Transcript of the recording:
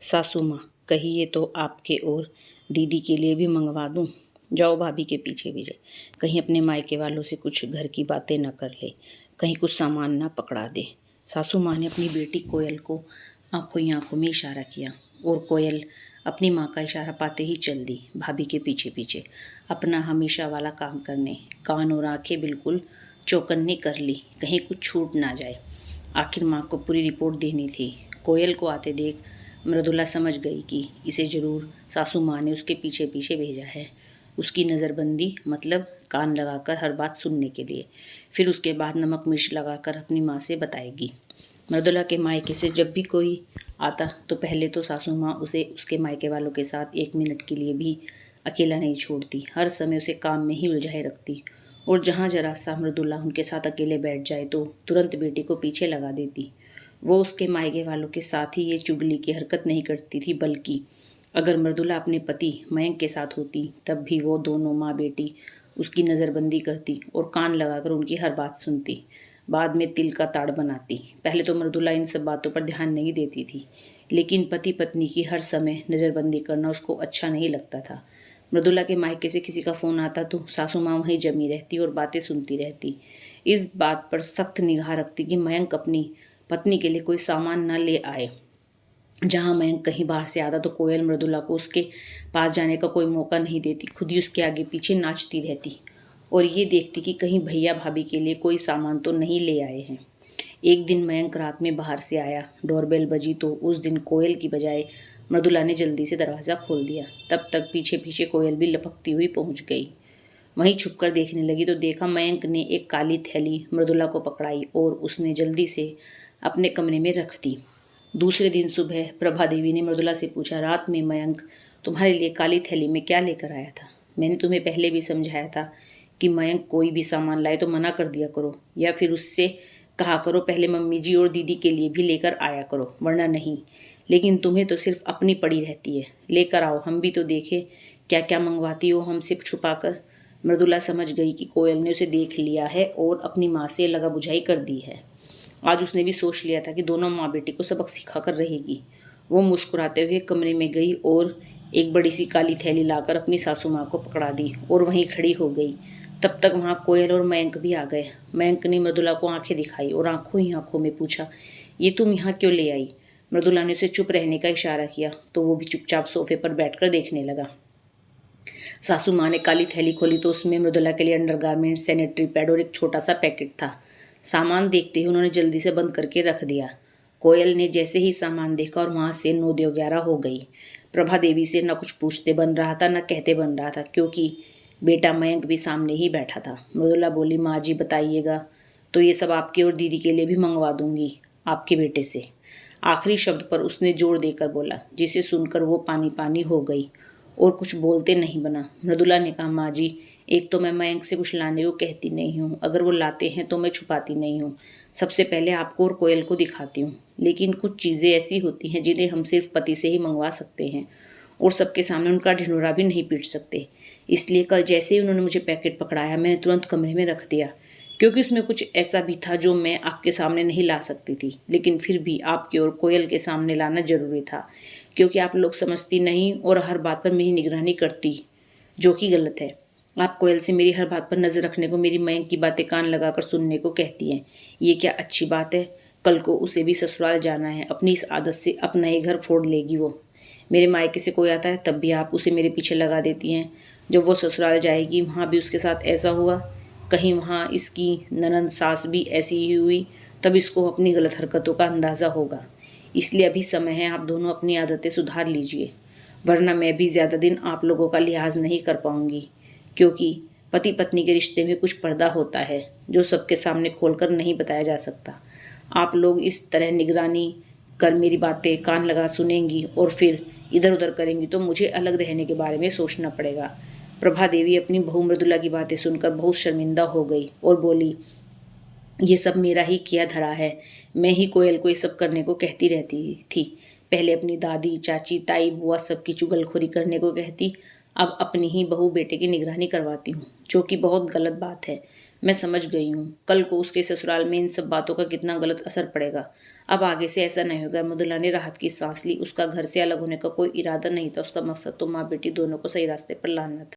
सासू माँ, कहिए तो आपके और दीदी के लिए भी मंगवा दूँ। जाओ भाभी के पीछे भी जाए, कहीं अपने मायके वालों से कुछ घर की बातें न कर ले, कहीं कुछ सामान ना पकड़ा दे। सासू माँ ने अपनी बेटी कोयल को आंखों ही आंखों में इशारा किया और कोयल अपनी माँ का इशारा पाते ही चल दी भाभी के पीछे पीछे, अपना हमेशा वाला काम करने। कान और आंखें बिल्कुल चौकन्नी कर ली, कहीं कुछ छूट ना जाए। आखिर माँ को पूरी रिपोर्ट देनी थी। कोयल को आते देख मृदुला समझ गई कि इसे जरूर सासू माँ ने उसके पीछे पीछे भेजा है। उसकी नज़रबंदी मतलब कान लगाकर हर बात सुनने के लिए। फिर उसके बाद नमक मिर्च लगाकर अपनी माँ से बताएगी। मृदुला के मायके से जब भी कोई आता तो पहले तो सासू माँ उसे उसके मायके वालों के साथ 1 मिनट के लिए भी अकेला नहीं छोड़ती। हर समय उसे काम में ही उलझाए रखती और जहाँ जरा सा मृदुला उनके साथ अकेले बैठ जाए तो तुरंत बेटी को पीछे लगा देती। वो उसके मायके वालों के साथ ही ये चुगली की हरकत नहीं करती थी, बल्कि अगर मृदुला अपने पति मयंक के साथ होती तब भी वो दोनों माँ बेटी उसकी नज़रबंदी करती और कान लगाकर उनकी हर बात सुनती। बाद में तिल का ताड़ बनाती। पहले तो मृदुला इन सब बातों पर ध्यान नहीं देती थी, लेकिन पति पत्नी की हर समय नज़रबंदी करना उसको अच्छा नहीं लगता था। मृदुला के मायके से किसी का फ़ोन आता तो सासू माँ वहीं जमी रहती और बातें सुनती रहती। इस बात पर सख्त निगाह रखती कि मयंक अपनी पत्नी के लिए कोई सामान न ले आए। जहाँ मयंक कहीं बाहर से आता तो कोयल मृदुला को उसके पास जाने का कोई मौका नहीं देती, खुद ही उसके आगे पीछे नाचती रहती और ये देखती कि कहीं भैया भाभी के लिए कोई सामान तो नहीं ले आए हैं। एक दिन मयंक रात में बाहर से आया, डोरबेल बजी तो उस दिन कोयल की बजाय मृदुला ने जल्दी से दरवाज़ा खोल दिया। तब तक पीछे पीछे कोयल भी लपकती हुई पहुंच गई। वहीं छुपकर देखने लगी तो देखा मयंक ने एक काली थैली मृदुला को पकड़ाई और उसने जल्दी से अपने कमरे में रख दी। दूसरे दिन सुबह प्रभा देवी ने मृदुला से पूछा, रात में मयंक तुम्हारे लिए काली थैली में क्या लेकर आया था? मैंने तुम्हें पहले भी समझाया था कि मयंक कोई भी सामान लाए तो मना कर दिया करो, या फिर उससे कहा करो पहले मम्मी जी और दीदी के लिए भी लेकर आया करो, वरना नहीं। लेकिन तुम्हें तो सिर्फ अपनी पड़ी रहती है। लेकर आओ, हम भी तो देखें क्या क्या मंगवाती हो हमसे छुपा कर। मृदुला समझ गई कि कोयल ने उसे देख लिया है और अपनी माँ से लगा बुझाई कर दी है। आज उसने भी सोच लिया था कि दोनों माँ बेटी को सबक सिखा कर रहेगी। वो मुस्कुराते हुए कमरे में गई और एक बड़ी सी काली थैली लाकर अपनी सासू माँ को पकड़ा दी और वहीं खड़ी हो गई। तब तक वहाँ कोयल और मयंक भी आ गए। मयंक ने मृदुला को आंखें दिखाई और आंखों ही आंखों में पूछा, ये तुम यहाँ क्यों ले आई? मृदुला ने उसे चुप रहने का इशारा किया तो वो भी चुपचाप सोफे पर बैठकर देखने लगा। सासू माँ ने काली थैली खोली तो उसमें मृदुला के लिए अंडरगारमेंट, सैनिटरी पैड और एक छोटा सा पैकेट था। सामान देखते ही उन्होंने जल्दी से बंद करके रख दिया। कोयल ने जैसे ही सामान देखा और वहाँ से 9-11 हो गई। प्रभा देवी से न कुछ पूछते बन रहा था न कहते बन रहा था, क्योंकि बेटा मयंक भी सामने ही बैठा था। मृदुला बोली, माँ जी बताइएगा तो ये सब आपके और दीदी के लिए भी मंगवा दूंगी आपके बेटे से। आखिरी शब्द पर उसने जोर देकर बोला, जिसे सुनकर वो पानी पानी हो गई और कुछ बोलते नहीं बना। मृदुला ने कहा, माँ जी एक तो मैं मयंक से कुछ लाने को कहती नहीं हूँ, अगर वो लाते हैं तो मैं छुपाती नहीं हूँ, सबसे पहले आपको और कोयल को दिखाती हूँ। लेकिन कुछ चीज़ें ऐसी होती हैं जिन्हें हम सिर्फ पति से ही मंगवा सकते हैं और सबके सामने उनका ढिंढोरा भी नहीं पीट सकते। इसलिए कल जैसे ही उन्होंने मुझे पैकेट पकड़ाया मैंने तुरंत कमरे में रख दिया, क्योंकि उसमें कुछ ऐसा भी था जो मैं आपके सामने नहीं ला सकती थी, लेकिन फिर भी आपके और कोयल के सामने लाना जरूरी था, क्योंकि आप लोग समझती नहीं और हर बात पर मेरी निगरानी करती, जो कि गलत है। आप कोयल से मेरी हर बात पर नज़र रखने को, मेरी मयंक की बातें कान लगाकर सुनने को कहती हैं। ये क्या अच्छी बात है? कल को उसे भी ससुराल जाना है, अपनी इस आदत से अपना ही घर फोड़ लेगी वो। मेरे मायके से कोई आता है तब भी आप उसे मेरे पीछे लगा देती हैं। जब वो ससुराल जाएगी वहाँ भी उसके साथ ऐसा हुआ, कहीं वहाँ इसकी ननंद सास भी ऐसी ही हुई, तब इसको अपनी गलत हरकतों का अंदाज़ा होगा। इसलिए अभी समय है, आप दोनों अपनी आदतें सुधार लीजिए, वरना मैं भी ज़्यादा दिन आप लोगों का लिहाज नहीं कर पाऊंगी, क्योंकि पति पत्नी के रिश्ते में कुछ पर्दा होता है जो सबके सामने खोलकर नहीं बताया जा सकता। आप लोग इस तरह निगरानी कर मेरी बातें कान लगा सुनेंगी और फिर इधर उधर करेंगी तो मुझे अलग रहने के बारे में सोचना पड़ेगा। प्रभा देवी अपनी बहू मृदुला की बातें सुनकर बहुत शर्मिंदा हो गई और बोली, ये सब मेरा ही किया धरा है, मैं ही कोयल को ये सब करने को कहती रहती थी। पहले अपनी दादी, चाची, ताई, बुआ सबकी चुगलखोरी करने को कहती, अब अपनी ही बहू बेटे की निगरानी करवाती हूँ, जो कि बहुत गलत बात है। मैं समझ गई हूँ कल को उसके ससुराल में इन सब बातों का कितना गलत असर पड़ेगा। अब आगे से ऐसा नहीं होगा। मृदुला ने राहत की सांस ली। उसका घर से अलग होने का कोई इरादा नहीं था। उसका मकसद तो माँ बेटी दोनों को सही रास्ते पर लाना था।